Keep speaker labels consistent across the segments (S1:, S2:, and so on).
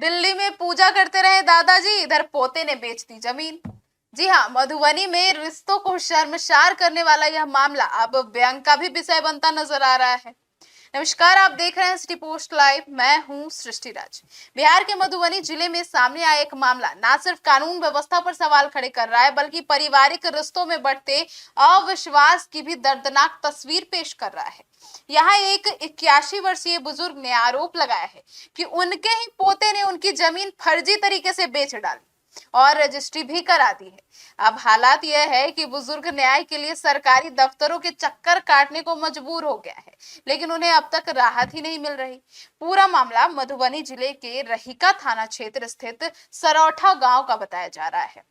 S1: दिल्ली में पूजा करते रहे दादाजी, इधर पोते ने बेच दी जमीन। जी हाँ, मधुबनी में रिश्तों को शर्मसार करने वाला यह मामला अब व्यंग का भी विषय बनता नजर आ रहा है। नमस्कार, आप देख रहे हैं सिटी पोस्ट लाइव। मैं हूं सृष्टि राज। बिहार के मधुबनी जिले में सामने आया एक मामला न सिर्फ कानून व्यवस्था पर सवाल खड़े कर रहा है, बल्कि पारिवारिक रिश्तों में बढ़ते अविश्वास की भी दर्दनाक तस्वीर पेश कर रहा है। यहाँ एक 81 वर्षीय बुजुर्ग ने आरोप लगाया है कि उनके ही पोते ने उनकी जमीन फर्जी तरीके से बेच डाली और रजिस्ट्री भी करा दी है। अब हालात यह है कि बुजुर्ग न्याय के लिए सरकारी दफ्तरों के चक्कर काटने को मजबूर हो गया है, लेकिन उन्हें अब तक राहत ही नहीं मिल रही। पूरा मामला मधुबनी जिले के रहिका थाना क्षेत्र स्थित सरौठा गांव का बताया जा रहा है।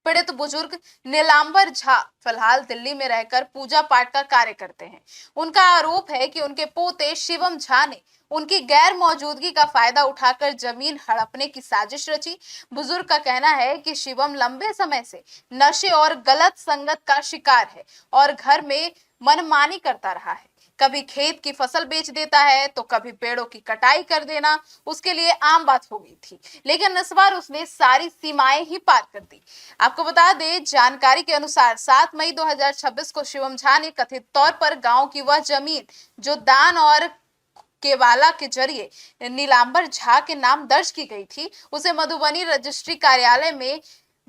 S1: पीड़ित बुजुर्ग नीलांबर झा फिलहाल दिल्ली में रहकर पूजा पाठ का कार्य करते हैं। उनका आरोप है कि उनके पोते शिवम झा ने उनकी गैर मौजूदगी का फायदा उठाकर जमीन हड़पने की साजिश रची। बुजुर्ग का कहना है कि शिवम लंबे समय से नशे और गलत संगत का शिकार है और घर में मनमानी करता रहा है। कभी खेत की फसल बेच देता है तो कभी पेड़ों की कटाई कर देना उसके लिए आम बात हो गई थी, लेकिन इस बार उसने सारी सीमाएं ही पार कर दी। आपको बता दें, जानकारी के अनुसार 7 मई 2026 को शिवम झा ने कथित तौर पर गांव की वह जमीन जो दान और केवाला के जरिए नीलांबर झा के नाम दर्ज की गई थी, उसे मधुबनी रजिस्ट्री कार्यालय में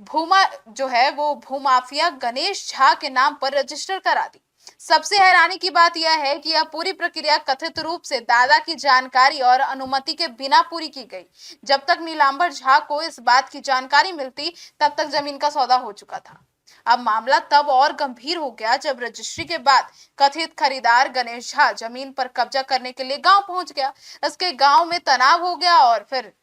S1: भूमाफिया गणेश झा के नाम पर रजिस्टर करा दी। सबसे हैरानी की बात यह है कि यह पूरी प्रक्रिया कथित रूप से दादा की जानकारी और अनुमति के बिना पूरी की गई। जब तक नीलांबर झा को इस बात की जानकारी मिलती, तब तक जमीन का सौदा हो चुका था। अब मामला तब और गंभीर हो गया जब रजिस्ट्री के बाद कथित खरीदार गणेश झा जमीन पर कब्जा करने के लिए गांव पहुंच गया। इसके गांव में तनाव हो गया और फिर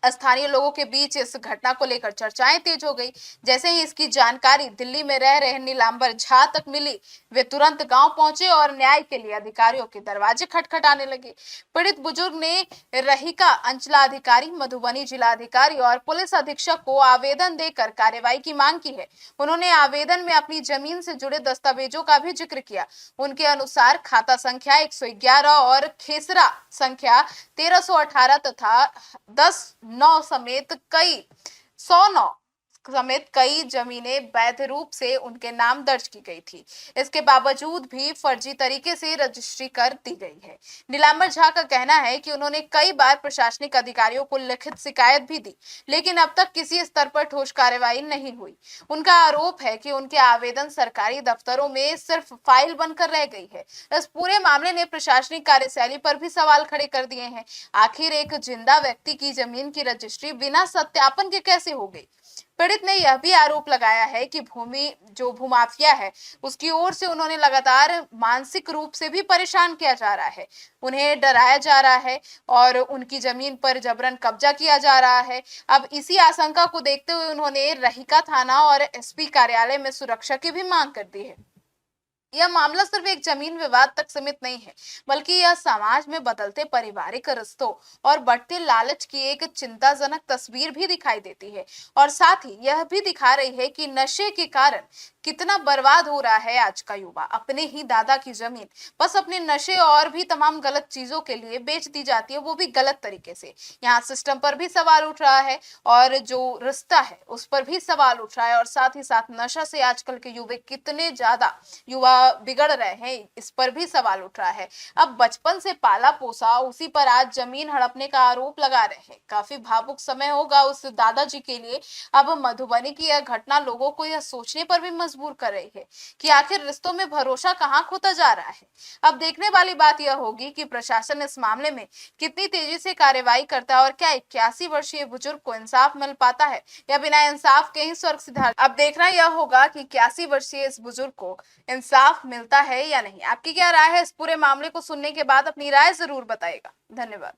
S1: स्थानीय लोगों के बीच इस घटना को लेकर चर्चाएं तेज हो गई। जैसे ही इसकी जानकारी दिल्ली में रह रहे नीलांबर झा तक मिली, वे तुरंत गांव पहुंचे और न्याय के लिए अधिकारियों के दरवाजे खटखटाने लगे। पीड़ित बुजुर्ग ने रहिका अंचलाधिकारी, मधुबनी जिलाधिकारी और पुलिस अधीक्षक को आवेदन देकर कार्रवाई की मांग की है। उन्होंने आवेदन में अपनी जमीन से जुड़े दस्तावेजों का भी जिक्र किया। उनके अनुसार खाता संख्या 111 और खेसरा संख्या 1318 तथा 10/9 समेत कई जमीनें वैध रूप से उनके नाम दर्ज की गई थी। इसके बावजूद भी फर्जी तरीके से रजिस्ट्री कर दी गई है। नीलांबर झा का कहना है कि उन्होंने कई बार प्रशासनिक अधिकारियों को लिखित शिकायत भी दी, लेकिन अब तक किसी स्तर पर ठोस कार्रवाई नहीं हुई। उनका आरोप है कि उनके आवेदन सरकारी दफ्तरों में सिर्फ फाइल बनकर रह गई है। इस पूरे मामले ने प्रशासनिक कार्यशैली पर भी सवाल खड़े कर दिए हैं। आखिर एक जिंदा व्यक्ति की जमीन की रजिस्ट्री बिना सत्यापन के कैसे हो गई? पीड़ित ने यह भी आरोप लगाया है कि भूमाफिया है, उसकी ओर से उन्होंने लगातार मानसिक रूप से भी परेशान किया जा रहा है। उन्हें डराया जा रहा है और उनकी जमीन पर जबरन कब्जा किया जा रहा है। अब इसी आशंका को देखते हुए उन्होंने रहिका थाना और एसपी कार्यालय में सुरक्षा की भी मांग कर दी है। यह मामला सिर्फ एक जमीन विवाद तक सीमित नहीं है, बल्कि यह समाज में बदलते पारिवारिक रिश्तों और बढ़ते लालच की एक चिंताजनक तस्वीर भी दिखाई देती है और साथ ही यह भी दिखा रही है कि नशे के कारण कितना बर्बाद हो रहा है आज का युवा। अपने ही दादा की जमीन बस अपने नशे और भी तमाम गलत चीजों के लिए बेच दी जाती है, वो भी गलत तरीके से। यहाँ सिस्टम पर भी सवाल उठ रहा है और जो रिश्ता है उस पर भी सवाल उठ रहा है और साथ ही साथ नशा से आजकल के कितने ज्यादा युवा बिगड़ रहे हैं, इस पर भी सवाल उठ रहा है। अब बचपन से पाला पोसा उसी पर आज जमीन हड़पने का आरोप लगा रहे हैं। काफी भावुक समय होगा उस दादाजी के लिए। अब मधुबनी की यह घटना लोगों को यह सोचने पर भी मजबूर कर रही है कि आखिर रिश्तों में भरोसा कहाँ खोता जा रहा है। अब देखने वाली बात यह होगी कि प्रशासन इस मामले में कितनी तेजी से कार्रवाई करता है और क्या 81 वर्षीय बुजुर्ग को इंसाफ मिल पाता है या बिना इंसाफ के ही स्वर्ग सिधार। अब देखना यह होगा कि 81 वर्षीय इस बुजुर्ग को इंसाफ मिलता है या नहीं। आपकी क्या राय है? इस पूरे मामले को सुनने के बाद अपनी राय जरूर बताइएगा। धन्यवाद।